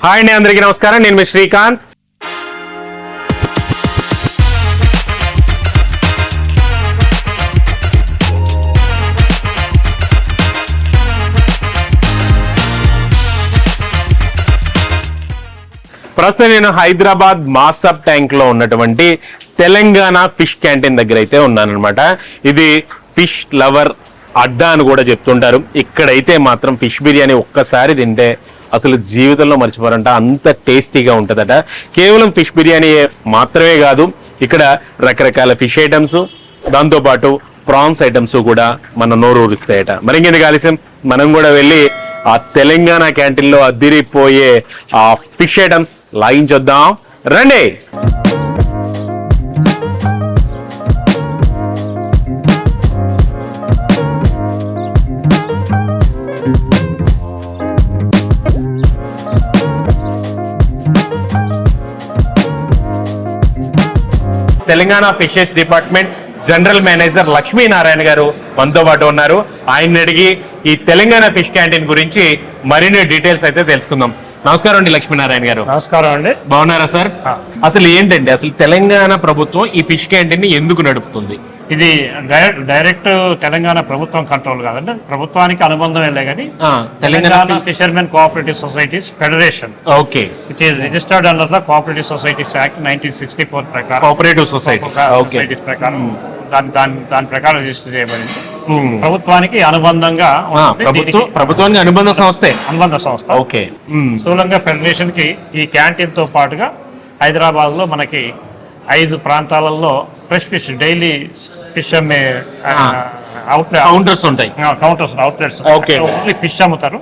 Hi అండి, అందరికీ నమస్కారం. నేను మీ శ్రీకాంత్. ప్రస్తుతం నేను హైదరాబాద్ మాసబ్ ట్యాంక్ లో ఉన్నటువంటి తెలంగాణ ఫిష్ క్యాంటీన్ దగ్గర అయితే ఉన్నానన్నమాట. ఇది ఫిష్ లవర్ అడ్డా అని కూడా చెప్తుంటారు. ఇక్కడైతే మాత్రం ఫిష్ బిర్యానీ ఒక్కసారి తింటే అసలు జీవితంలో మర్చిపోరంట, అంత టేస్టీగా ఉంటుందట. కేవలం ఫిష్ బిర్యానీ మాత్రమే కాదు, ఇక్కడ రకరకాల ఫిష్ ఐటమ్స్, దాంతోపాటు ప్రాన్స్ ఐటమ్స్ కూడా మన నోరు ఊరిస్తాయట. మరి ఇంకెందుకు ఆలస్యం, మనం కూడా వెళ్ళి ఆ తెలంగాణ క్యాంటీన్లో అద్దిరిపోయే ఆ ఫిష్ ఐటమ్స్ లాగించొద్దాం, రండి. Telangana fishes department general manager Lakshminarayana గారు మనతో పాటు ఉన్నారు. ఆయన అడిగి ఈ తెలంగాణ ఫిష్ క్యాంటీన్ గురించి మరిన్ని డీటెయిల్స్ అయితే తెలుసుకుందాం. నమస్కారం అండి లక్ష్మీనారాయణ గారు. నమస్కారం అండి. బాగున్నారా సార్? అసలు ఏంటండి, అసలు తెలంగాణ ప్రభుత్వం ఈ ఫిష్ క్యాంటీన్ ని ఎందుకు నడుపుతుంది? ఇది డైరెక్ట్ తెలంగాణ ప్రభుత్వం కంట్రోల్ కాదండి, ప్రభుత్వానికి అనుబంధం వెళ్ళే కానీ Telangana fishermen cooperative societies federation, okay, which is registered under the cooperative societies act 1964 ప్రకారం, కోఆపరేటివ్ సొసైటీస్ ప్రకారం దాని ప్రకారం రిజిస్టర్ చేయబడింది. ప్రభుత్వానికి అనుబంధంగా ప్రభుత్వానికి అనుబంధ సంస్థ. ఓకే. స్థూలంగా ఫెడరేషన్ కి ఈ క్యాంటీన్ తో పాటుగా హైదరాబాద్ లో మనకి 5 ప్రాంతాలలో ఫ్రెష్ ఫిష్ డైలీ ఫిష్ అమ్మే కౌంటర్స్ ఉంటాయి. అవుట్లెట్స్ ఓన్లీ ఫిష్ అమ్ముతారు.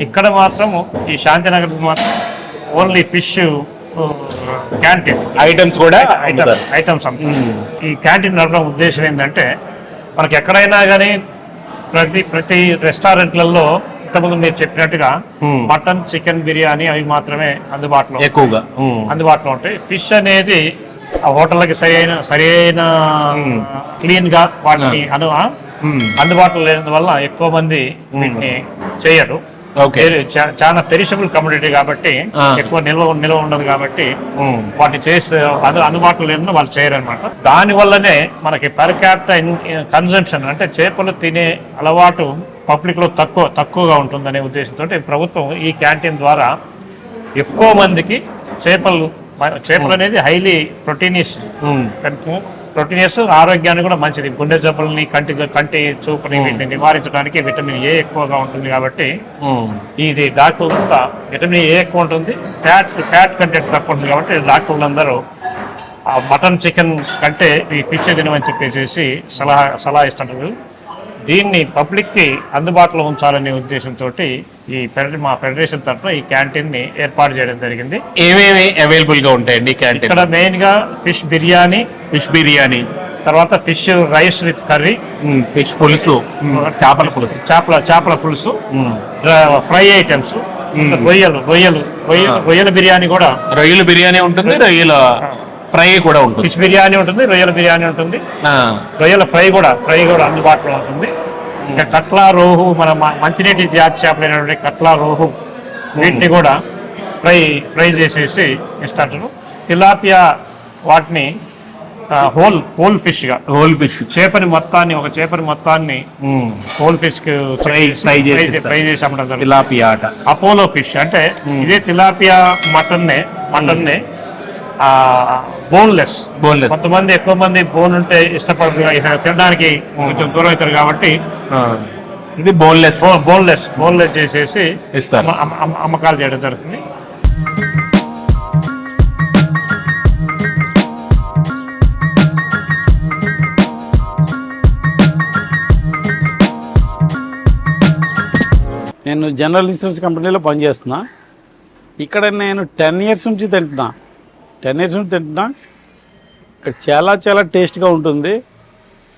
ఇక్కడ మాత్రం ఈ శాంతినగర్ మాత్రం ఓన్లీ ఫిష్ క్యాంటీన్ ఐటమ్స్ కూడా ఐటమ్స్ ఈ క్యాంటీన్ నడపడం ఉద్దేశం ఏంటంటే, మనకి ఎక్కడైనా కానీ ప్రతి రెస్టారెంట్లలో ఇంతకుముందు మీరు చెప్పినట్టుగా మటన్, చికెన్, బిర్యానీ అవి మాత్రమే అందుబాటులో ఉంటాయి. ఫిష్ అనేది ఆ హోటళ్ళకి సరైన క్లీన్ గా వాటిని అందుబాటులో లేనందువల్ల ఎక్కువ మంది వీటిని చేయరు. చాలా పెరిషబుల్ కమోడిటీ కాబట్టి ఎక్కువ నిల్వ ఉండదు కాబట్టి వాటిని చేసి అందుబాటులో లేని వాళ్ళు చేయరు అనమాట. దాని వల్లనే మనకి పర్ క్యాపిటల్ కన్జంప్షన్ అంటే చేపలు తినే అలవాటు పబ్లిక్ లో తక్కువగా ఉంటుందనే ఉద్దేశంతో ప్రభుత్వం ఈ క్యాంటీన్ ద్వారా ఎక్కువ మందికి చేపలు అనేది హైలీ ప్రోటీనియస్, ఆరోగ్యానికి కూడా మంచిది. గుండె జబ్బులని, కంటి చూపుని వీటిని నివారించడానికి విటమిన్ ఏ ఎక్కువగా ఉంటుంది కాబట్టి ఇది డాక్టర్లంతా విటమిన్ ఏ ఎక్కువ ఉంటుంది, ఫ్యాట్ కంటెంట్ తక్కువ ఉంటుంది కాబట్టి డాక్టర్లందరూ మటన్, చికెన్ కంటే ఈ ఫిష్ తినమని చెప్పేసి సలహా ఇస్తుంటారు. దీన్ని పబ్లిక్కి అందుబాటులో ఉంచాలనే ఉద్దేశంతో మా ఫెడరేషన్ తరఫున ఈ క్యాంటీన్ ని ఏర్పాటు చేయడం జరిగింది. ఏమేమి అవైలబుల్ గా ఉంటాయండి క్యాంటీన్? ఇక్కడ మెయిన్ గా ఫిష్ బిర్యానీ, తర్వాత fish rice with curry, fish పులుసు, చేపల పులుసు, ఫ్రై ఐటమ్స్, రొయ్యల బిర్యానీ కూడా, రొయ్యల బిర్యానీ ఉంటుంది, రొయ్యల ఫ్రై కూడా ఉంటుంది, ఫిష్ బిర్యానీ ఉంటుంది, రొయ్యల బిర్యానీ ఉంటుంది, రొయ్యల ఫ్రై కూడా అందుబాటులో ఉంటుంది. ఇంకా కట్లా, రోహు, మన మంచినీటి జాతి చేపలైనటువంటి కట్లా, రోహు వీటిని కూడా ఫ్రై చేసేసి ఇస్తారు. తిలాపియా వాటిని హోల్ ఫిష్ చేపని మొత్తాన్ని హోల్ ఫిష్ ఫ్రై చేసి అమ్మడం జరుగుతుంది. తిలాపియా అపోలో ఫిష్ అంటే ఇదే తిలాపియా మటన్నే బోన్లెస్. కొంతమంది ఎక్కువ మంది బోన్ ఉంటే ఇష్టపడరు, తినడానికి కొంచెం దూరం అవుతారు కాబట్టి ఇది బోన్లెస్ చేసేసి అమ్మకాలు చేయడం జరుగుతుంది. నేను జనరల్ ఇన్సూరెన్స్ కంపెనీలో పనిచేస్తున్నా. ఇక్కడ నేను 10 years నుంచి తింటున్నా. ఇక్కడ చాలా టేస్ట్గా ఉంటుంది.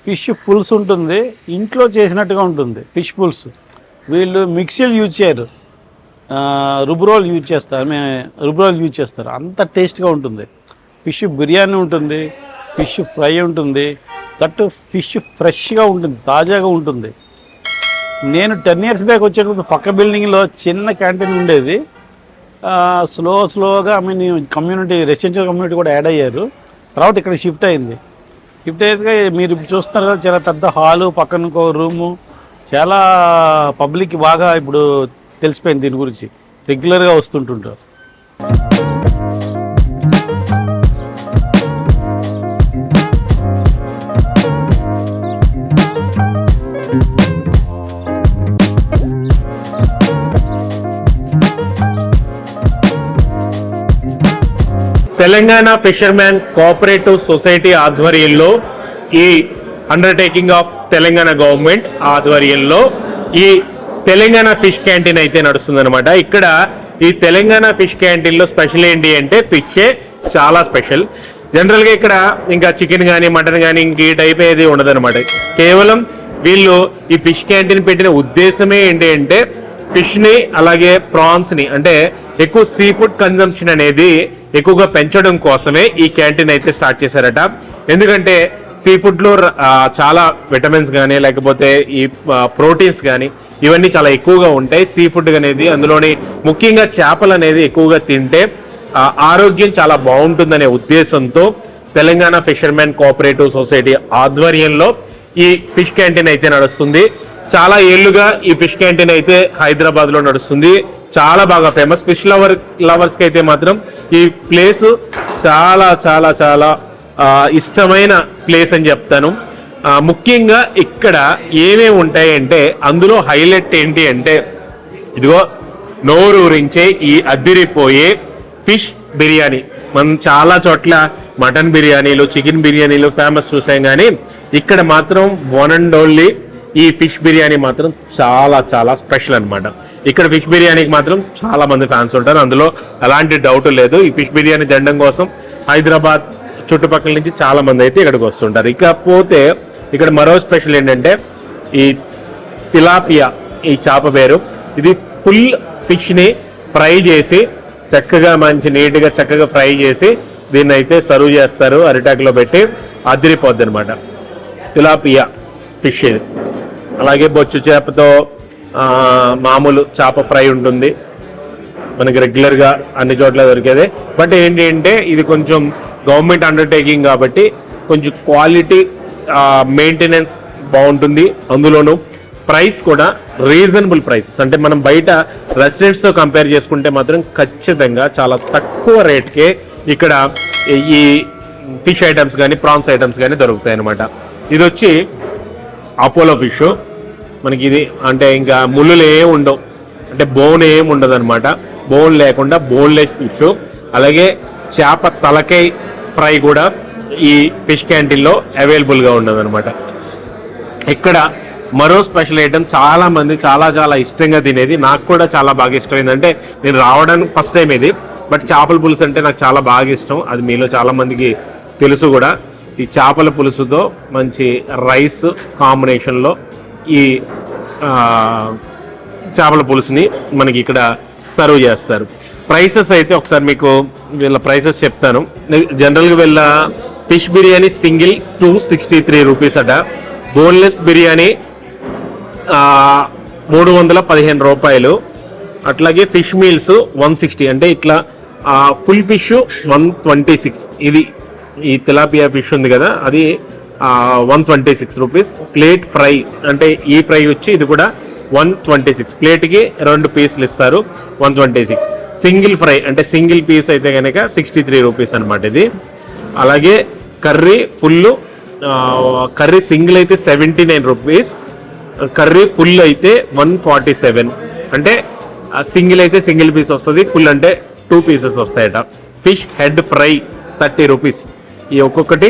ఫిష్ పులుసు ఉంటుంది, ఇంట్లో చేసినట్టుగా ఉంటుంది ఫిష్ పులుసు. వీళ్ళు మిక్సీలు యూజ్ చేయరు, రుబ్రోల్ యూజ్ చేస్తారు. అంత టేస్ట్గా ఉంటుంది. ఫిష్ బిర్యానీ ఉంటుంది, ఫిష్ ఫ్రై ఉంటుంది, దట్టు ఫిష్ ఫ్రెష్గా ఉంటుంది, తాజాగా ఉంటుంది. నేను 10 years బ్యాక్ వచ్చేటప్పుడు పక్క బిల్డింగ్లో చిన్న క్యాంటీన్ ఉండేది. స్లోగా I mean community residential community కూడా యాడ్ అయ్యారు. తర్వాత ఇక్కడ షిఫ్ట్ అయింది. షిఫ్ట్ అయితే మీరు ఇప్పుడు చూస్తున్నారు కదా, చాలా పెద్ద హాలు, పక్కన ఇంకో రూము, చాలా పబ్లిక్ బాగా ఇప్పుడు తెలిసిపోయింది దీని గురించి, రెగ్యులర్గా వస్తుంటుంటారు. తెలంగాణ ఫిషర్మ్యాన్ కోఆపరేటివ్ సొసైటీ ఆధ్వర్యంలో ఈ అండర్టేకింగ్ ఆఫ్ తెలంగాణ గవర్నమెంట్ ఆధ్వర్యంలో ఈ తెలంగాణ ఫిష్ క్యాంటీన్ అయితే నడుస్తుందన్నమాట. ఇక్కడ ఈ తెలంగాణ ఫిష్ క్యాంటీన్ లో స్పెషల్ ఏంటి అంటే ఫిషే చాలా స్పెషల్. జనరల్ గా ఇక్కడ ఇంకా చికెన్ కానీ మటన్ కానీ ఇంక ఈ టైప్ ఏది ఉండదన్నమాట. కేవలం వీళ్ళు ఈ ఫిష్ క్యాంటీన్ పెట్టిన ఉద్దేశమే ఏంటి అంటే ఫిష్ ని అలాగే ప్రాన్స్ ని అంటే ఎక్కువ సీ ఫుడ్ కన్జంప్షన్ అనేది ఎక్కువగా పెంచడం కోసమే ఈ క్యాంటీన్ అయితే స్టార్ట్ చేశారట. ఎందుకంటే సీ ఫుడ్ లో చాలా విటమిన్స్ కానీ లేకపోతే ఈ ప్రోటీన్స్ కానీ ఇవన్నీ చాలా ఎక్కువగా ఉంటాయి. సీ ఫుడ్ అనేది అందులోని ముఖ్యంగా చేపలు అనేది ఎక్కువగా తింటే ఆరోగ్యం చాలా బాగుంటుందనే ఉద్దేశంతో తెలంగాణ ఫిషర్మెన్ కోఆపరేటివ్ సొసైటీ ఆధ్వర్యంలో ఈ ఫిష్ క్యాంటీన్ అయితే నడుస్తుంది. చాలా ఏళ్లుగా ఈ ఫిష్ క్యాంటీన్ అయితే హైదరాబాద్ లో నడుస్తుంది. చాలా బాగా ఫేమస్. ఫిష్ లవర్స్ కి అయితే మాత్రం ఈ ప్లేస్ చాలా చాలా చాలా ఇష్టమైన ప్లేస్ అని చెప్తాను. ముఖ్యంగా ఇక్కడ ఏమేమి ఉంటాయంటే అందులో హైలైట్ ఏంటి అంటే ఇదిగో నోరూరించే ఈ అద్దిరిపోయే ఫిష్ బిర్యానీ. మనం చాలా చోట్ల మటన్ బిర్యానీలు, చికెన్ బిర్యానీలు ఫేమస్ చూసాం, కానీ ఇక్కడ మాత్రం వన్ అండ్ ఓన్లీ ఈ ఫిష్ బిర్యానీ మాత్రం చాలా చాలా స్పెషల్ అనమాట. ఇక్కడ ఫిష్ బిర్యానీకి మాత్రం చాలా మంది ఫ్యాన్స్ ఉంటారు, అందులో ఎలాంటి డౌట్ లేదు. ఈ ఫిష్ బిర్యానీ తినడం కోసం హైదరాబాద్ చుట్టుపక్కల నుంచి చాలా మంది అయితే ఇక్కడికి వస్తుంటారు. ఇకపోతే ఇక్కడ మరో స్పెషల్ ఏంటంటే ఈ తిలాపియా, ఈ చేప పేరు. ఇది ఫుల్ ఫిష్ ని ఫ్రై చేసి చక్కగా మంచి నీట్గా చక్కగా ఫ్రై చేసి దీన్ని అయితే సర్వ్ చేస్తారు అరిటాకులో పెట్టి. అదిరిపోద్ది అనమాట తిలాపియా ఫిష్ ఇది. అలాగే బొచ్చు చేపతో మామూలు చేప ఫ్రై ఉంటుంది మనకి రెగ్యులర్గా అన్ని చోట్ల దొరికేదే. బట్ ఏంటి అంటే ఇది కొంచెం గవర్నమెంట్ అండర్టేకింగ్ కాబట్టి కొంచెం క్వాలిటీ మెయింటెనెన్స్ బాగుంటుంది. అందులోనూ ప్రైస్ కూడా రీజనబుల్ ప్రైసెస్, అంటే మనం బయట రెస్టారెంట్స్తో కంపేర్ చేసుకుంటే మాత్రం ఖచ్చితంగా చాలా తక్కువ రేట్కే ఇక్కడ ఈ ఫిష్ ఐటమ్స్ కానీ ప్రాన్స్ ఐటమ్స్ కానీ దొరుకుతాయి అన్నమాట. ఇది వచ్చి అపోలో ఫిష్. మనకి ఇది అంటే ఇంకా ముళ్ళులు ఏమి ఉండవు, అంటే బోన్ ఏమి ఉండదు అనమాట. బోన్ లేకుండా బోన్లెస్ ఫిష్. అలాగే చేప తలకాయ ఫ్రై కూడా ఈ ఫిష్ క్యాంటీన్లో అవైలబుల్గా ఉండదు అనమాట. ఇక్కడ మరో స్పెషల్ ఐటమ్ చాలా మంది చాలా చాలా ఇష్టంగా తినేది, నాకు కూడా చాలా బాగా ఇష్టమైంది. అంటే నేను రావడానికి ఫస్ట్ టైం ఇది, బట్ చేపల పులుసు అంటే నాకు చాలా బాగా ఇష్టం. అది మీలో చాలా మందికి తెలుసు కూడా. ఈ చేపల పులుసుతో మంచి రైస్ కాంబినేషన్లో ఈ చేపల పులుసుని మనకి ఇక్కడ సర్వ్ చేస్తారు. ప్రైసెస్ అయితే ఒకసారి మీకు వీళ్ళ ప్రైసెస్ చెప్తాను. జనరల్గా వీళ్ళ ఫిష్ బిర్యానీ సింగిల్ 263 రూపీస్ అట. బోన్లెస్ బిర్యానీ 315 రూపాయలు. అట్లాగే ఫిష్ మీల్స్ 160, అంటే ఇట్లా ఫుల్ ఫిష్ 126. ఇది ఈ తిలాపియా ఫిష్ ఉంది కదా, అది 126 రూపీస్. ప్లేట్ ఫ్రై అంటే ఈ ఫ్రై వచ్చి ఇది కూడా 126. ప్లేట్కి 2 పీసులు ఇస్తారు, 126. సింగిల్ ఫ్రై అంటే సింగిల్ పీస్ అయితే కనుక 63 రూపీస్ అనమాట ఇది. అలాగే కర్రీ ఫుల్, కర్రీ సింగిల్ అయితే 79 రూపీస్, కర్రీ ఫుల్ అయితే 147. అంటే సింగిల్ అయితే సింగిల్ పీస్ వస్తుంది, ఫుల్ అంటే 2 పీసెస్ వస్తాయట. Fish head fry 30 rupees. ఈ ఒక్కొక్కటి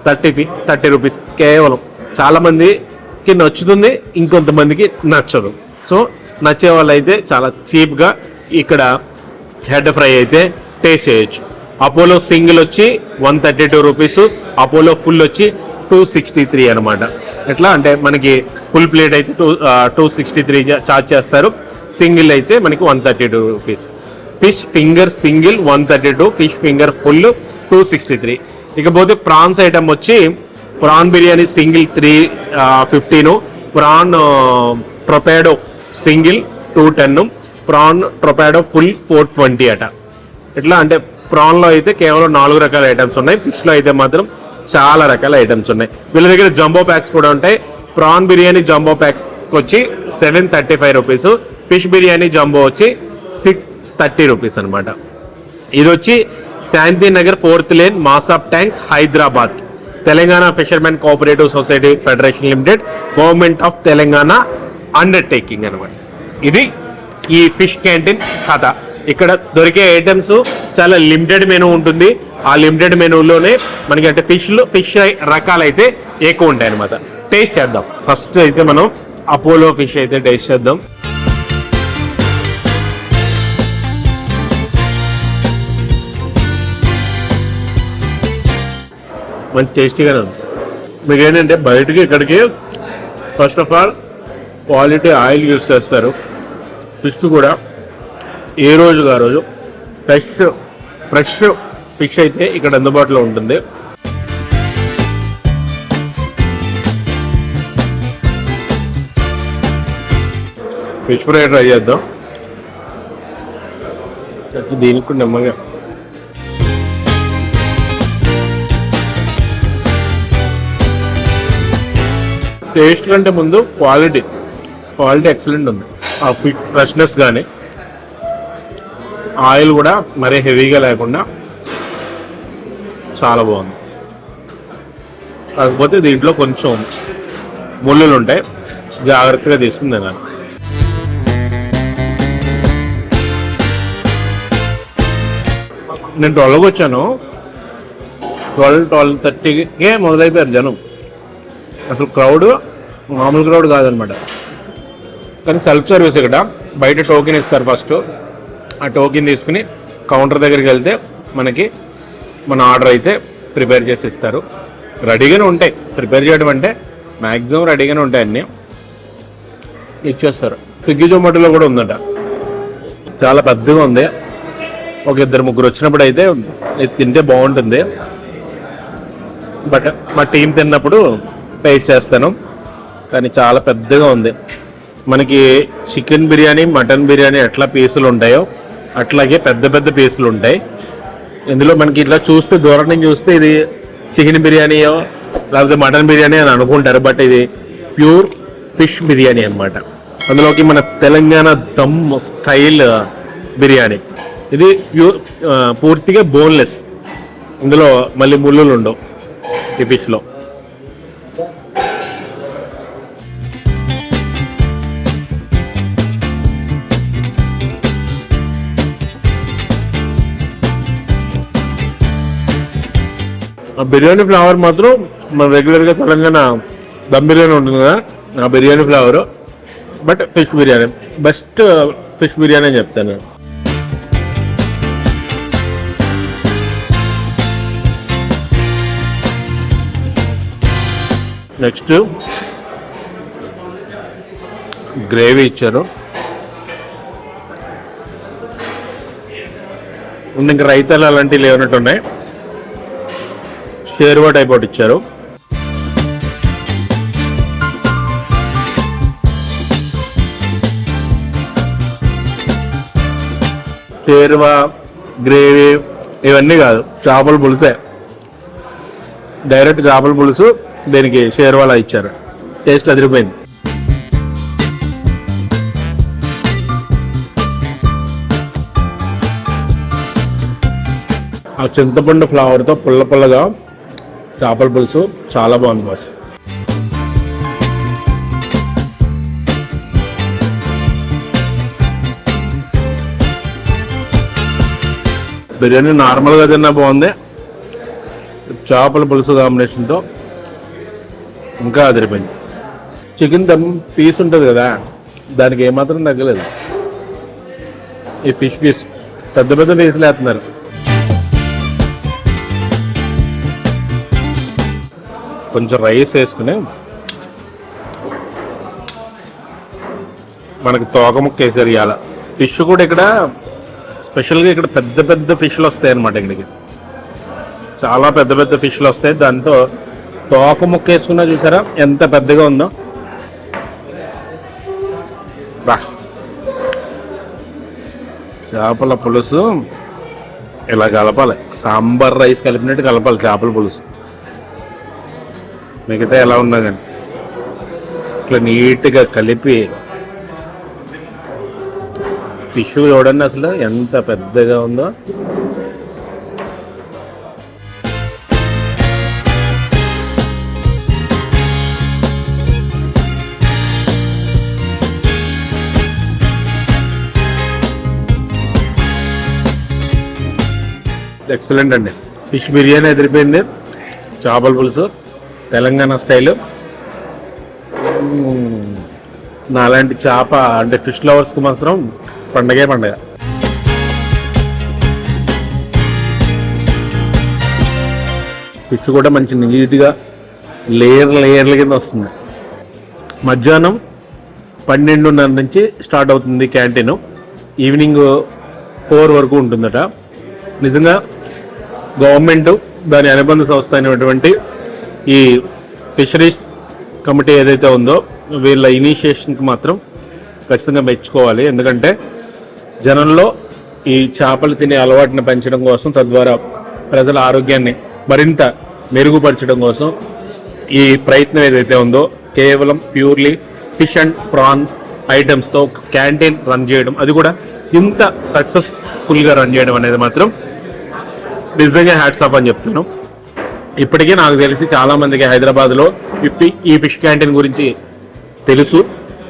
30 రూపీస్ కేవలం. చాలా మందికి నచ్చుతుంది, ఇంకొంతమందికి నచ్చదు. సో నచ్చే వాళ్ళు అయితే చాలా చీప్గా ఇక్కడ హెడ్ ఫ్రై అయితే టేస్ట్ చేయొచ్చు. అపోలో సింగిల్ వచ్చి 132 రూపీస్, అపోలో ఫుల్ వచ్చి 263 అనమాట. ఎట్లా అంటే మనకి ఫుల్ ప్లేట్ అయితే 263 ఛార్జ్ చేస్తారు, సింగిల్ అయితే మనకి 132 rupees. Fish finger single 132, fish finger full 263. ఇకపోతే ప్రాన్స్ ఐటమ్ వచ్చి ప్రాన్ బిర్యానీ సింగిల్ 315, ప్రాన్ ప్రొపేడో సింగిల్ 210, ప్రాన్ ట్రొపాడో ఫుల్ 420 అట. ఎట్లా అంటే ప్రాన్లో అయితే కేవలం 4 రకాల ఐటమ్స్ ఉన్నాయి, ఫిష్లో అయితే మాత్రం చాలా రకాల ఐటమ్స్ ఉన్నాయి. వీళ్ళ దగ్గర జంబో ప్యాక్స్ కూడా ఉంటాయి. ప్రాన్ బిర్యానీ జంబో ప్యాక్ వచ్చి 735 రూపీస్, ఫిష్ బిర్యానీ జంబో వచ్చి 630 రూపీస్ అనమాట. ఇది వచ్చి Shantinagar 4th lane Masab tank Hyderabad. Telangana fishermen cooperative society federation limited, government of Telangana undertaking అనమాట. ఇది ఈ ఫిష్ క్యాంటీన్ కథ. ఇక్కడ దొరికే ఐటమ్స్ చాలా లిమిటెడ్ మెనూ ఉంటుంది. ఆ లిమిటెడ్ మెనూలోనే మనకి అంటే ఫిష్ రకాలైతే ఎక్కువ ఉంటాయి అనమాట. టేస్ట్ చేద్దాం. ఫస్ట్ అయితే మనం అపోలో ఫిష్ అయితే టేస్ట్ చేద్దాం. మంచి టేస్టీగానే ఉంది. మీకు ఏంటంటే బయటకి ఇక్కడికి first of all quality oil use చేస్తారు. ఫిష్ కూడా ఏ రోజుగా రోజు ఫ్రెష్ ఫిష్ అయితే ఇక్కడ అందుబాటులో ఉంటుంది. ఫిష్ ఫ్రై ట్రై చేద్దాం. దీనికి కూడా నెమ్మదిగా టేస్ట్ కంటే ముందు క్వాలిటీ ఎక్సలెంట్ ఉంది. ఆ ఫిష్ ఫ్రెష్నెస్ కానీ ఆయిల్ కూడా మరీ హెవీగా లేకుండా చాలా బాగుంది. కాకపోతే దీంట్లో కొంచెం ముళ్ళులు ఉంటాయి, జాగ్రత్తగా తీసుకుని తినాలి. నేను 12కి వచ్చాను, 12:30కే మొదలైపోయారు జనం. అసలు క్రౌడ్ మామూలు క్రౌడ్ కాదనమాట. కానీ సెల్ఫ్ సర్వీస్ ఇక్కడ. బయట టోకెన్ ఇస్తారు ఫస్ట్. ఆ టోకెన్ తీసుకుని కౌంటర్ దగ్గరికి వెళ్తే మనకి మన ఆర్డర్ అయితే ప్రిపేర్ చేసి ఇస్తారు. రెడీగానే ఉంటాయి. ప్రిపేర్ చేయడం అంటే మ్యాక్సిమం రెడీగానే ఉంటాయి, అన్నీ ఇచ్చేస్తారు. స్విగ్గీ జొమాటోలో కూడా ఉందట. చాలా పెద్దగా ఉంది. ఒక 2-3 వచ్చినప్పుడు అయితే ఇది తింటే బాగుంటుంది. బట్ మా టీం తిన్నప్పుడు టేస్ట్ చేస్తాను. కానీ చాలా పెద్దగా ఉంది. మనకి చికెన్ బిర్యానీ, మటన్ బిర్యానీ ఎట్లా పీసులు ఉంటాయో అట్లాగే పెద్ద పెద్ద పీసులు ఉంటాయి. ఇందులో మనకి ఇట్లా చూస్తే దూరం నుంచి చూస్తే ఇది చికెన్ బిర్యానీయో లేకపోతే మటన్ బిర్యానీ అని అనుకుంటారు. బట్ ఇది ప్యూర్ ఫిష్ బిర్యానీ అన్నమాట. అందులోకి మన తెలంగాణ దమ్ స్టైల్ బిర్యానీ. ఇది పూర్తిగా బోన్లెస్. ఇందులో మళ్ళీ ముళ్ళులు ఉండవు ఈ ఫిష్లో. ఆ బిర్యానీ ఫ్లేవర్ మాత్రం మన రెగ్యులర్గా తెలంగాణ దమ్ బిర్యానీ ఉంటుంది కదా, ఆ biryani flavour. But fish biryani best fish biryani అని చెప్తాను. నెక్స్ట్ గ్రేవీ ఇచ్చారు. ఇంకా రైతాలు అలాంటివి లేవనట్టు ఉన్నాయి. షేర్వా టైప్ ఒకటి ఇచ్చారు. షేర్వా, గ్రేవీ ఇవన్నీ కాదు, చేపల పులుసే. డైరెక్ట్ చేపల పులుసు దీనికి షేర్వాలా ఇచ్చారు. టేస్ట్ అదిరిపోయింది. ఆ చింతపండు ఫ్లేవర్తో పుల్లగా చేపల పులుసు చాలా బాగుంది బాస్. బిర్యానీ నార్మల్గా తిన్నా బాగుంది. చేపల పులుసు కాంబినేషన్తో ఇంకా అదిరిపోయింది. చికెన్ దమ్ పీస్ ఉంటుంది కదా, దానికి ఏమాత్రం తగ్గలేదు. ఈ ఫిష్ పీస్ పెద్ద పెద్ద పీసులు వేస్తున్నారు. కొంచెం రైస్ వేసుకుని మనకి తోక ముక్క వేసారు ఇవాళ. ఫిష్ కూడా ఇక్కడ స్పెషల్గా ఇక్కడ పెద్ద పెద్ద ఫిష్లు వస్తాయి అన్నమాట. ఇక్కడికి చాలా పెద్ద పెద్ద ఫిష్లు వస్తాయి. దాంతో తోక ముక్క వేసుకున్నా చూసారా ఎంత పెద్దగా ఉందో. బా చేపల పులుసు ఇలా కలపాలి, సాంబార్ రైస్ కలిపినట్టు కలపాలి చేపల పులుసు. మిగతా ఎలా ఉన్నా కానీ ఇట్లా నీట్గా కలిపి ఫిష్ చూడండి అసలు ఎంత పెద్దగా ఉందో. ఎక్సలెంట్ అండి. ఫిష్ బిర్యానీ ఎదిరిపోయింది, చేపల పులుసు తెలంగాణ స్టైలు. నాలాంటి చేప అంటే ఫిష్ లవర్స్కి మాత్రం పండగే పండగ. ఫిష్ కూడా మంచి నీట్గా లేయర్ల కింద వస్తుంది. మధ్యాహ్నం 12:30 నుంచి స్టార్ట్ అవుతుంది క్యాంటీన్, ఈవినింగ్ 4 వరకు ఉంటుందట. నిజంగా గవర్నమెంట్ దాని అనుబంధ సంస్థ అయినటువంటి ఈ ఫిషరీస్ కమిటీ ఏదైతే ఉందో వీళ్ళ ఇనిషియేషన్కి మాత్రం ఖచ్చితంగా మెచ్చుకోవాలి. ఎందుకంటే జనంలో ఈ చేపలు తినే అలవాటుని పెంచడం కోసం, తద్వారా ప్రజల ఆరోగ్యాన్ని మరింత మెరుగుపరచడం కోసం ఈ ప్రయత్నం ఏదైతే ఉందో, కేవలం ప్యూర్లీ ఫిష్ అండ్ ప్రాన్ ఐటమ్స్తో క్యాంటీన్ రన్ చేయడం, అది కూడా ఇంత సక్సెస్ఫుల్గా రన్ చేయడం అనేది మాత్రం నిజంగా హ్యాట్స్ ఆఫ్ అని చెప్తాను. ఇప్పటికే నాకు తెలిసి చాలామందికి హైదరాబాద్లో ఈ ఫిష్ క్యాంటీన్ గురించి తెలుసు.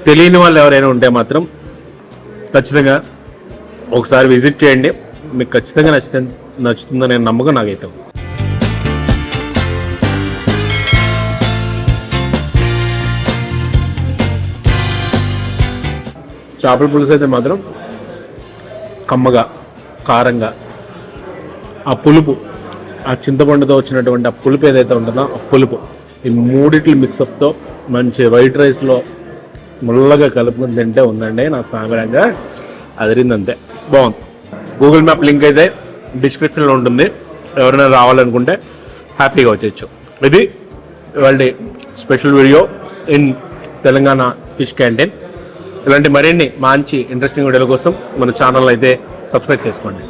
తెలియని వాళ్ళు ఎవరైనా ఉంటే మాత్రం ఖచ్చితంగా ఒకసారి విజిట్ చేయండి, మీకు ఖచ్చితంగా నచ్చుతుందనే నమ్మకం నాకైతే. చేపల పులుసు అయితే మాత్రం కమ్మగా, కారంగా, ఆ పులుపు, ఆ చింతపండుతో వచ్చినటువంటి ఆ పులుపు ఏదైతే ఉంటుందో ఆ పులుపు, ఈ మూడిట్ల మిక్సప్తో మంచి వైట్ రైస్లో ముల్లగా కలుపుకొని తింటే ఉందండి నా సాగరంగా అదిరిందంతే. బాగుంది. గూగుల్ మ్యాప్ లింక్ అయితే డిస్క్రిప్షన్లో ఉంటుంది, ఎవరైనా రావాలనుకుంటే హ్యాపీగా వచ్చేయచ్చు. ఇది ఇవాళ special video in Telangana fish canteen. ఇలాంటి మరిన్ని మంచి ఇంట్రెస్టింగ్ వీడియోల కోసం మన ఛానల్ అయితే సబ్స్క్రైబ్ చేసుకోండి.